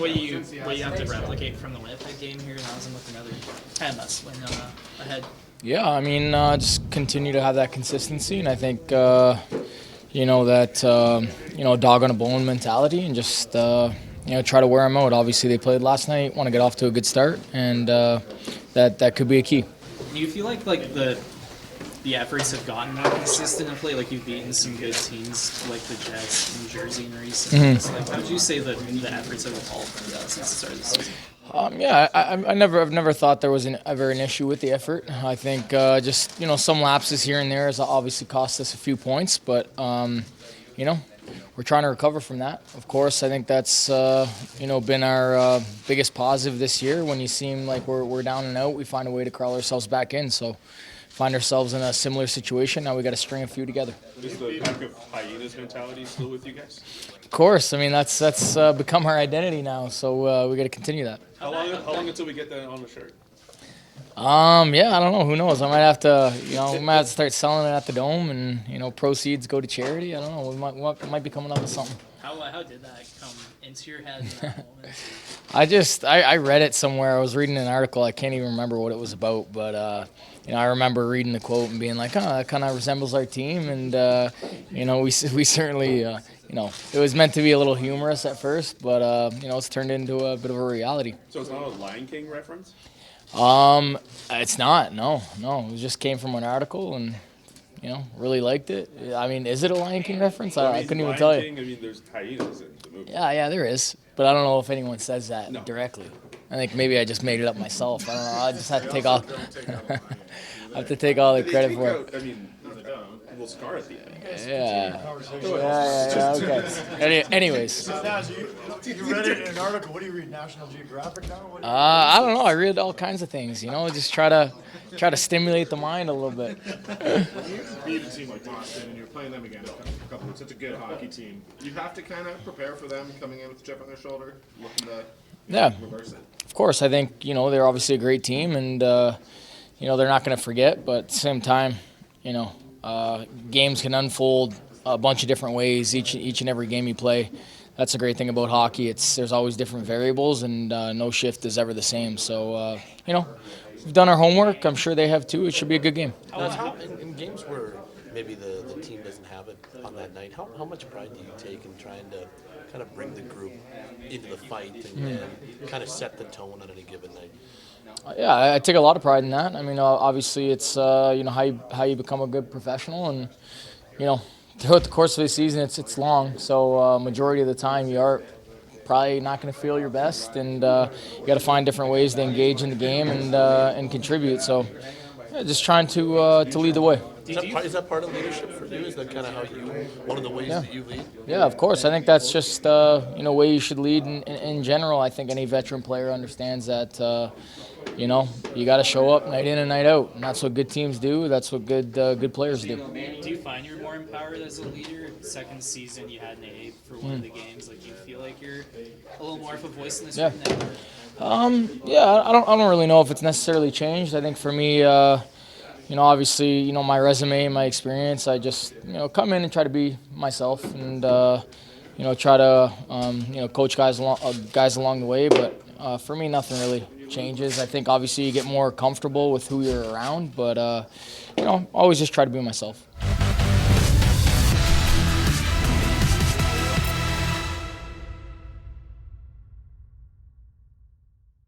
what you have to replicate from the Winnipeg game here, and I was with another 10 us when ahead. Yeah, I mean, just continue to have that consistency, and I think dog on a bone mentality, and just try to wear them out. Obviously, they played last night, want to get off to a good start, and that could be a key. Do you feel like the efforts have gotten more consistent of late? Like you've beaten some good teams like the Jets and Jersey in recent years. Like, how would you say that the efforts have evolved since the start of the season? I've never thought there was ever an issue with the effort. I think just some lapses here and there has obviously cost us a few points, but we're trying to recover from that. Of course, I think that's been our biggest positive this year. When you seem like we're down and out, we find a way to crawl ourselves back in. So find ourselves in a similar situation. Now we got to string a few together. Is the pack of hyenas mentality still with you guys? Of course. I mean, that's become our identity now. So we got to continue that. How long until we get that on the shirt? I don't know. Who knows? I might have to, we might have to start selling it at the Dome, and proceeds go to charity. I don't know. We might be coming up with something. How did that come into your head in that moment? I read it somewhere. I was reading an article. I can't even remember what it was about, but I remember reading the quote and being like, that kind of resembles our team, and we certainly, it was meant to be a little humorous at first, but it's turned into a bit of a reality. So it's not a Lion King reference? It's not. No. It just came from an article, and really liked it. I mean, is it a Lion King reference? I couldn't even tell you. I mean, there's hyenas in the movie. Yeah, there is. But I don't know if anyone says that directly. I think maybe I just made it up myself. I don't know. I just have to take all. I have to take all the credit for it. I mean, a little scar at the end. Yeah. Okay. Anyways. You read it in an article. What do you read? National Geographic now? I don't know. I read all kinds of things. Just try to stimulate the mind a little bit. When you beat a team like Boston and you're playing them again, such a good hockey team, you have to kind of prepare for them coming in with a chip on their shoulder, looking to reverse it. Of course. I think they're obviously a great team, and they're not going to forget. But at the same time, games can unfold a bunch of different ways each and every game you play. That's the great thing about hockey. There's always different variables, and no shift is ever the same. So we've done our homework. I'm sure they have too. It should be a good game. In games where maybe the team doesn't have it on that night, how much pride do you take in trying to kind of bring the group into the fight and kind of set the tone on any given night? Yeah, I take a lot of pride in that. I mean, obviously, it's how you become a good professional, and throughout the course of the season, it's long. So majority of the time, you are probably not going to feel your best, and you got to find different ways to engage in the game and contribute. So just trying to lead the way. Is that part of leadership for you? Is that kind of one of the ways that you lead? Yeah, of course. I think that's just way you should lead in general. I think any veteran player understands that. You got to show up night in and night out, and that's what good teams do. That's what good players do. Do you find you're more empowered as a leader? Second season, you had an A for one of the games. Like, do you feel like you're a little more of a voice in this room now? I don't really know if it's necessarily changed. I think for me, obviously, my resume, my experience, I just come in and try to be myself, and try to coach guys along the way. But for me, nothing really changes. I think obviously you get more comfortable with who you're around, but always just try to be myself.